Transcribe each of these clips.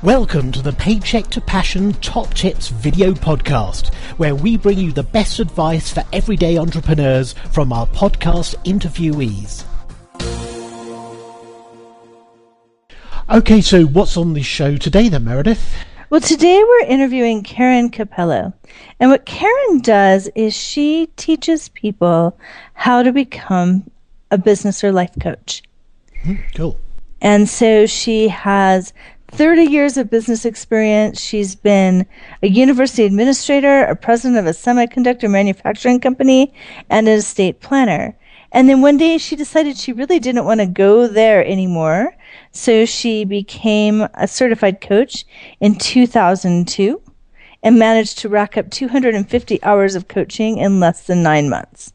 Welcome to the Paycheck to Passion Top Tips video podcast, where we bring you the best advice for everyday entrepreneurs from our podcast interviewees. Okay, so what's on this show today then, Meredith? Well, today we're interviewing Karen Capello. And what Karen does is she teaches people how to become a business or life coach. Cool. And so she has 30 years of business experience. She's been a university administrator, a president of a semiconductor manufacturing company, and an estate planner. And then one day she decided she really didn't want to go there anymore. So she became a certified coach in 2002 and managed to rack up 250 hours of coaching in less than 9 months.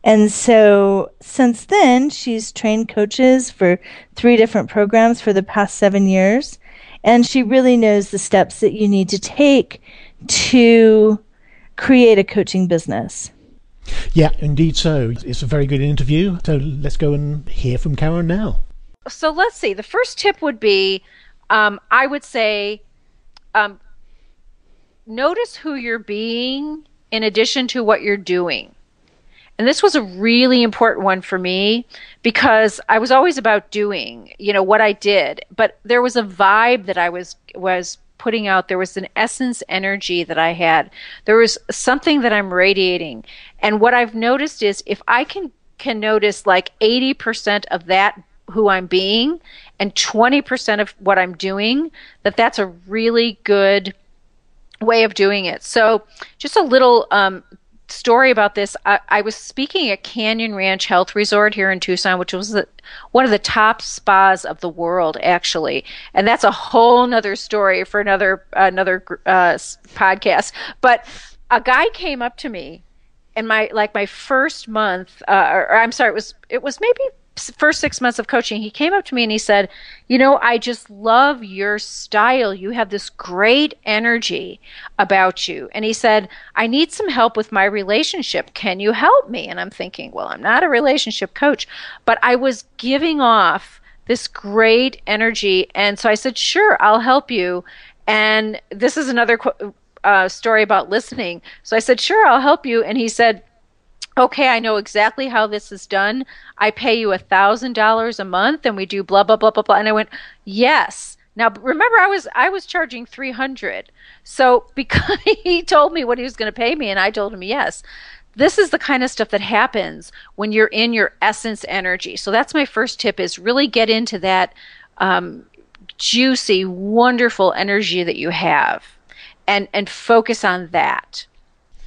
And so since then, she's trained coaches for 3 different programs for the past 7 years. And she really knows the steps that you need to take to create a coaching business. Yeah, indeed so. It's a very good interview. So let's go and hear from Karen now. So let's see. The first tip would be, I would say, notice who you're being in addition to what you're doing. And this was a really important one for me because I was always about doing, what I did. But there was a vibe that I was putting out. There was an essence energy that I had. There was something that I'm radiating. And what I've noticed is if I can notice like 80% of that who I'm being and 20% of what I'm doing, that's a really good way of doing it. So just a little story about this. I was speaking at Canyon Ranch Health Resort here in Tucson, which was one of the top spas of the world, actually. And that's a whole nother story for another podcast. But a guy came up to me in my first month, it was maybe first 6 months of coaching. He came up to me and he said, I just love your style. You have this great energy about you. And he said, I need some help with my relationship. Can you help me? And I'm thinking, well, I'm not a relationship coach, but I was giving off this great energy. And so I said, sure, I'll help you. And this is another story about listening. So I said, sure, I'll help you. And he said, okay, I know exactly how this is done. I pay you $1,000 a month and we do blah, blah, blah, blah, blah. And I went, yes. Now, remember, I was charging $300. So because he told me what he was going to pay me and I told him yes. This is the kind of stuff that happens when you're in your essence energy. So that's my first tip, is really get into that juicy, wonderful energy that you have and focus on that.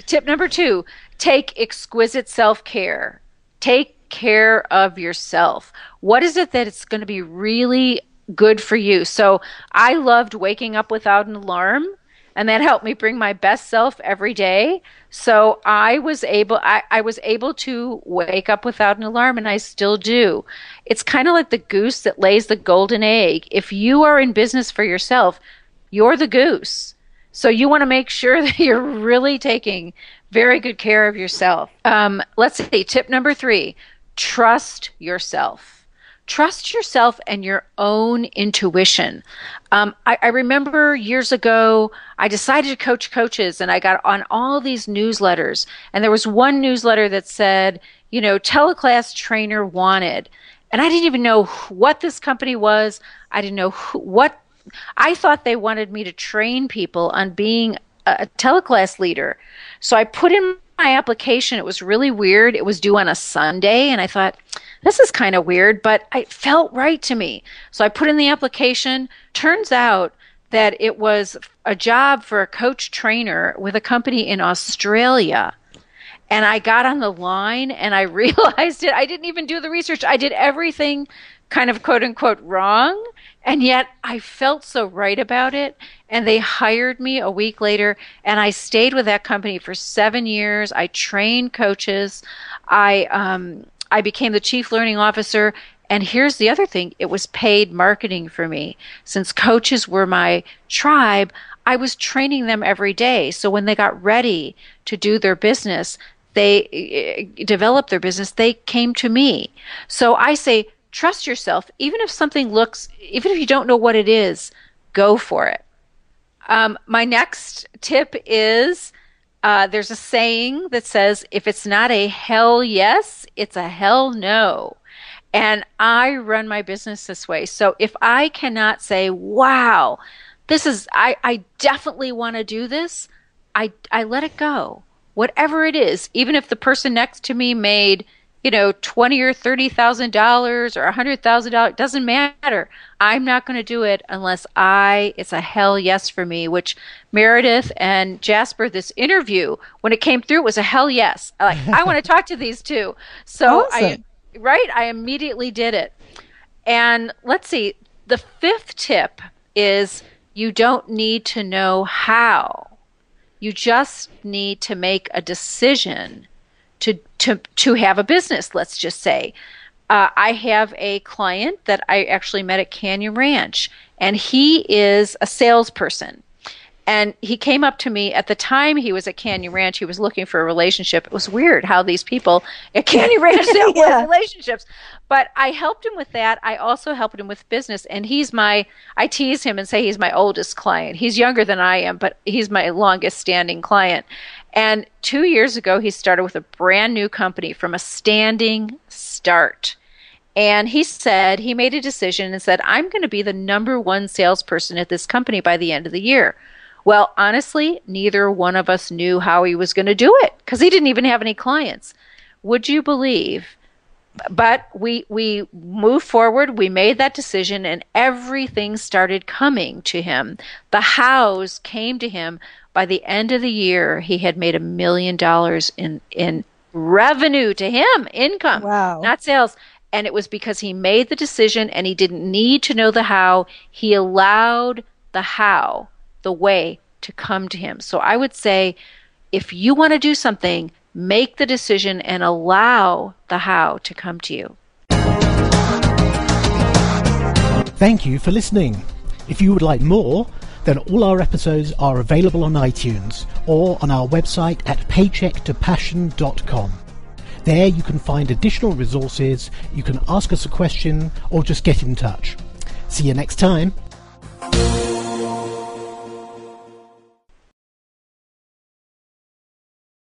Tip number 2, take exquisite self-care. Take care of yourself. What is it that it's going to be really good for you? So I loved waking up without an alarm, and that helped me bring my best self every day. So I was able to wake up without an alarm, and I still do. It's kind of like the goose that lays the golden egg. If you are in business for yourself, you're the goose. So you want to make sure that you're really taking very good care of yourself. Let's see, tip number 3, trust yourself. Trust yourself and your own intuition. I remember years ago, I decided to coach coaches and I got on all these newsletters. And there was one newsletter that said, teleclass trainer wanted. And I didn't even know what this company was. I didn't know what. I thought they wanted me to train people on being a teleclass leader. So I put in my application. It was really weird. It was due on a Sunday. And I thought, this is kind of weird, but it felt right to me. So I put in the application. Turns out that it was a job for a coach trainer with a company in Australia. And I got on the line and I realized it. I didn't even do the research. I did everything kind of quote unquote wrong. And yet I felt so right about it. And they hired me a week later. And I stayed with that company for 7 years. I trained coaches. I became the chief learning officer. And here's the other thing. It was paid marketing for me. Since coaches were my tribe, I was training them every day. So when they got ready to do their business, they developed their business, they came to me. So I say, trust yourself. Even if even if you don't know what it is, go for it. My next tip is there's a saying that says, if it's not a hell yes, it's a hell no. And I run my business this way. So if I cannot say, wow, I definitely want to do this, I let it go. Whatever it is, even if the person next to me made, $20,000 or $30,000 or $100,000, doesn't matter. I'm not going to do it unless it's a hell yes for me, which Meredith and Jasper, this interview, when it came through, it was a hell yes. I want to talk to these two. So awesome. I immediately did it. And let's see, the fifth tip is you don't need to know how. You just need to make a decision to have a business, let's just say. I have a client that I actually met at Canyon Ranch, and he is a salesperson. And he came up to me at the time he was at Canyon Ranch. He was looking for a relationship. It was weird how these people at Canyon Ranch don't want relationships. But I helped him with that. I also helped him with business. And I tease him and say he's my oldest client. He's younger than I am, but he's my longest standing client. And 2 years ago, he started with a brand new company from a standing start. And he made a decision and said, I'm going to be the number one salesperson at this company by the end of the year. Well, honestly, neither one of us knew how he was going to do it because he didn't even have any clients. Would you believe? But we moved forward. We made that decision, and everything started coming to him. The hows came to him. By the end of the year, he had made $1 million in revenue to him, income, not sales. And it was because he made the decision and he didn't need to know the how. He allowed the how, the way, to come to him. So I would say, if you want to do something, make the decision and allow the how to come to you. Thank you for listening. If you would like more, then all our episodes are available on iTunes or on our website at paychecktopassion.com. There you can find additional resources, you can ask us a question, or just get in touch. See you next time.